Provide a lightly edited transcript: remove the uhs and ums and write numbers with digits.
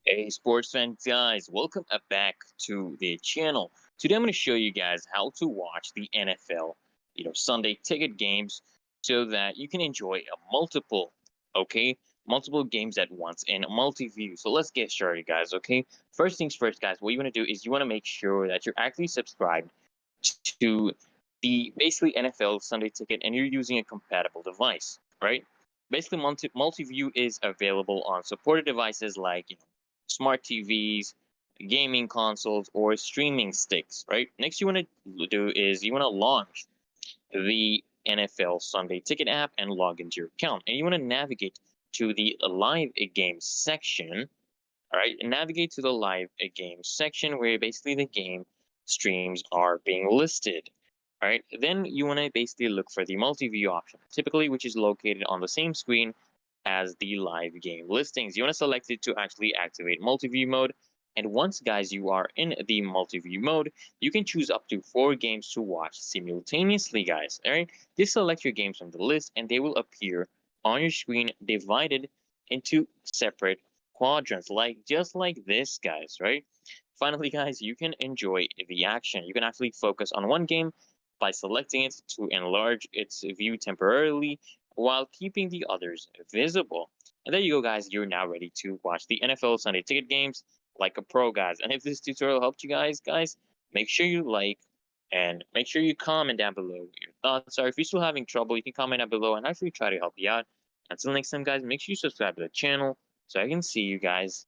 Hey, sports fans, guys, welcome back to the channel. Today, I'm going to show you guys how to watch the NFL, Sunday ticket games, so that you can enjoy multiple games at once in multi-view. So let's get started, guys. Okay, first things first, guys. What you want to do is you want to make sure that you're actually subscribed to the basically NFL Sunday ticket, and you're using a compatible device, right? Basically, multi-view is available on supported devices like smart TVs, gaming consoles, or streaming sticks, right? Next, you want to do is you want to launch the NFL Sunday Ticket app and log into your account, and you want to navigate to the live games section. All right, and navigate to the live games section where basically the game streams are being listed. All right, then you want to basically look for the multi-view option, typically which is located on the same screen as the live game listings. You want to select it to actually activate multi-view mode. And once, guys, you are in the multi-view mode, you can choose up to 4 games to watch simultaneously, guys. All right, just select your games from the list, and they will appear on your screen divided into separate quadrants, just like this, guys, right? Finally, guys, you can enjoy the action. You can actually focus on one game by selecting it to enlarge its view temporarily while keeping the others visible. And there you go, guys. You're now ready to watch the NFL Sunday Ticket games like a pro, guys. And if this tutorial helped you guys, make sure you like and make sure you comment down below what your thoughts are. If you're still having trouble, you can comment down below and actually try to help you out. Until next time, guys, make sure you subscribe to the channel so I can see you guys